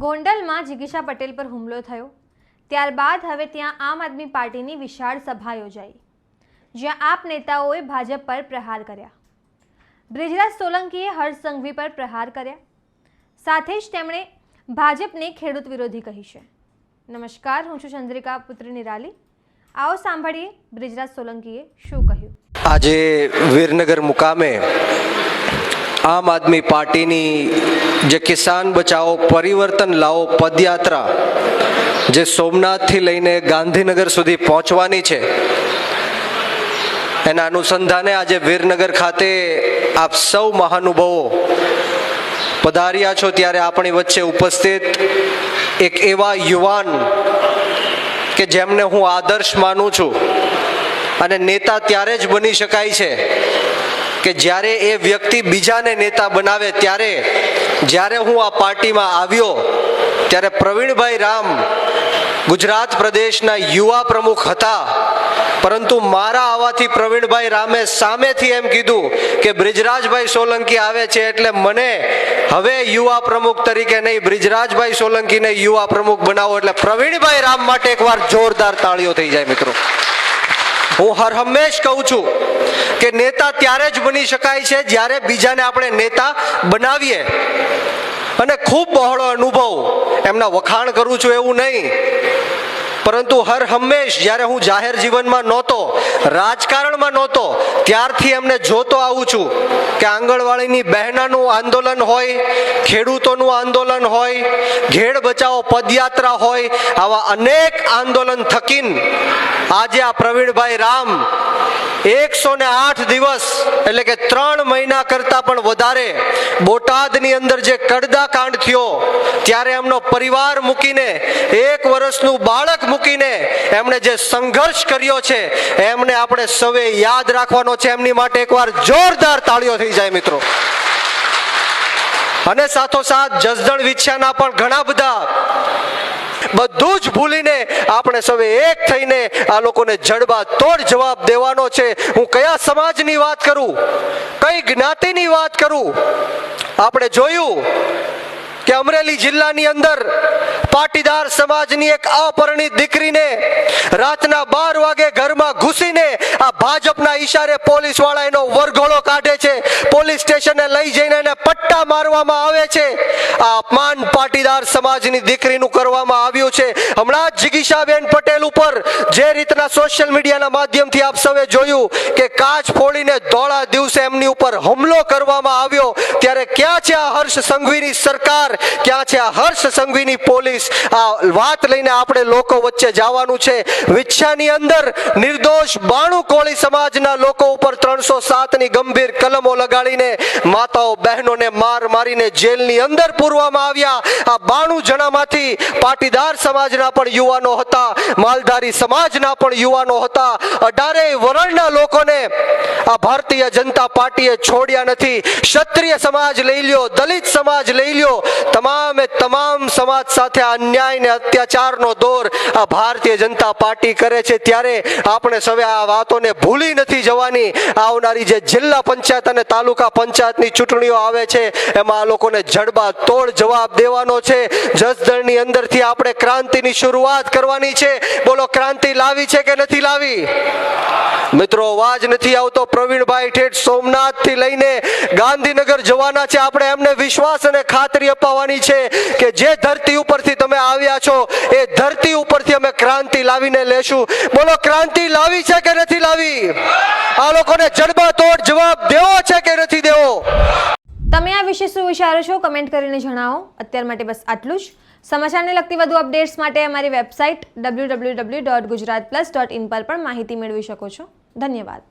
ગોંડલમાં જિગીશા પટેલ પર હુમલો થયો ત્યારબાદ હવે ત્યાં આમ આદમી પાર્ટીની વિશાળ સભા યોજાઈ, જ્યાં આપ નેતાઓએ ભાજપ પર પ્રહાર કર્યા। બ્રિજરાજ સોલંકીએ હર્ષ સંઘવી પર પ્રહાર કર્યા, સાથે જ તેમણે ભાજપને ખેડૂત વિરોધી કહી છે। નમસ્કાર, હું છું ચંદ્રિકા પુત્રી નિરાલી। आओ सांभळीए બ્રિજરાજ સોલંકીએ શું કહ્યું। આજે વીરનગર મુકામે આમ આદમી પાર્ટીની જે કિસાન બચાવો પરિવર્તન લાવો પદયાત્રા જે સોમનાથથી લઈને ગાંધીનગર સુધી પહોંચવાની છે, એના અનુસંધાને આજે વીરનગર ખાતે આપ સૌ મહાનુભાવો પધાર્યા છો, ત્યારે આપણી વચ્ચે ઉપસ્થિત એક એવા યુવાન કે જેમને હું આદર્શ માનું છું, અને નેતા ત્યારે જ બની શકાય છે કે જ્યારે એ વ્યક્તિ બીજાને નેતા બનાવે। ત્યારે જ્યારે હું આ પાર્ટીમાં આવ્યો ત્યારે પ્રવીણભાઈ રામ ગુજરાત પ્રદેશના યુવા પ્રમુખ હતા, પરંતુ મારા આવવાથી પ્રવીણભાઈ રામે સામેથી એમ કીધું કે બ્રિજરાજભાઈ સોલંકી આવે છે એટલે મને હવે યુવા પ્રમુખ તરીકે નહીં, બ્રિજરાજભાઈ સોલંકીને યુવા પ્રમુખ બનાવો। એટલે પ્રવીણભાઈ રામ માટે એકવાર જોરદાર તાળીઓ થઈ જાય। મિત્રો, હું હર હંમેશ કહું છું કે નેતા ત્યારે જ બની શકાય છે જ્યારે બીજાને આપણે નેતા બનાવીએ, અને ખૂબ બહોળો અનુભવ, એમના વખાણ કરું છું એવું નહીં, પરંતુ હર હંમેશ જ્યારે હું જાહેર જીવનમાં નહોતો, રાજકારણમાં નહોતો, ત્યારથી એમને જોતો આવું છું કે આંગણવાડીની બહેનાનું આંદોલન હોય, ખેડૂતોનું આંદોલન હોય, ઘેડ બચાવો પદયાત્રા હોય, આવા અનેક આંદોલન થકીન આજે આ પ્રવીણભાઈ રામ 108 દિવસ એટલે કે 3 મહિના કરતા પણ વધારે બોટાદની અંદર જે કડદા કાંડ થયો ત્યારે એમનો પરિવાર મૂકીને, 1 વર્ષનું બાળક મૂકીને એમણે જે સંઘર્ષ કર્યો છે એમને આપણે સૌએ યાદ રાખવાનો છે। એમની માટે એકવાર જોરદાર તાળીઓ થઈ જાય। મિત્રો, અને સાથોસાથ જસદણ વિછ્યાના પણ ઘણા બધા, બધું જ ભૂલીને આપણે સૌએ એક થઈને આ લોકોને જડબા તોડ જવાબ દેવાનો છે। હું કયા સમાજની વાત કરું, કઈ જ્ઞાતિની વાત કરું, આપણે જોયું કે અમરેલી જિલ્લાની અંદર પાટીદાર સમાજની એક અપરિણીત દીકરીને રાતના 12 વાગે ઘરમાં ઘૂસીને આ ભાજપના ઈશારે પોલીસ વાળા એનો વરઘોડો કાઢે છે, પોલીસ સ્ટેશને લઈ જઈને એને પટ્ટા મારવામાં આવે છે। આ અપમાન પાટીદાર સમાજની દીકરીનું કરવામાં આવ્યું છે। હમણાં જ જિગીશાબેન પટેલ ઉપર જે રીતના સોશિયલ મીડિયાના માધ્યમથી આપ સૌએ જોયું કે કાચ ફોડીને ધોળા દિવસે એમની ઉપર હુમલો કરવામાં આવ્યો, ત્યારે ક્યાં છે આ હર્ષ સંઘવીની સરકાર, ક્યાં છે આ હર્ષ સંઘવીની પોલીસ? આ વાત લઈને આપણે લોકો વચ્ચે જવાનું છે। વિછ્યાની અંદર નિર્દોષ 92 કોળી સમાજના લોકો ઉપર 307 ની ગંભીર કલમો લગાડીને માતાઓ બહેનોને માર મારીને જેલની અંદર પૂરવામાં આવ્યા। આ 92 જણામાંથી પાટીદાર સમાજના પણ યુવાનો હતા, માલધારી સમાજના પણ યુવાનો હતા, 18 વર્ણના લોકોને આ ભારતીય જનતા પાર્ટીએ છોડ્યા નથી। ક્ષત્રિય સમાજ લઈ લ્યો, દલિત સમાજ લઈ લ્યો, તમામે તમામ સમાજ સાથે અન્યાય ને અત્યાચારનો દોર આ ભારતીય જનતા પાર્ટી કરે છે। ત્યારે આપણે સૌએ આ વાતોને ભૂલી નથી જવાની। આવનારી જે જિલ્લા પંચાયત અને તાલુકા પંચાયતની ચૂંટણીઓ આવે છે એમાં આ લોકોને જડબા તોડ જવાબ દેવાનો છે। જસદણની અંદરથી આપણે ક્રાંતિની શરૂઆત કરવાની છે। બોલો, ક્રાંતિ લાવી છે કે નથી લાવી? મિત્રો, અવાજ નથી આવતો। પ્રવીણભાઈ ઠેઠ સોમનાથથી લઈને ગાંધીનગર જવાના છે। આપણે એમને વિશ્વાસ અને ખાતરી અપાવવાની છે કે જે ધરતી ઉપરથી તમે આવ્યા છો એ ધરતી ઉપરથી અમે ક્રાંતિ લાવીને લેશું। બોલો, ક્રાંતિ લાવી છે કે નથી લાવી? આ લોકોને જડબા તોડ જવાબ દેવો છે કે નથી દેવો? તમે આ વિશે શું વિચારો છો? કમેન્ટ કરીને જણાવો। અત્યાર માટે બસ આટલું જ। સમાચારને લગતી વધુ અપડેટ્સ માટે અમારી વેબસાઇટ www.gujaratplus.in પર પણ માહિતી મેળવી શકો છો। ધન્યવાદ।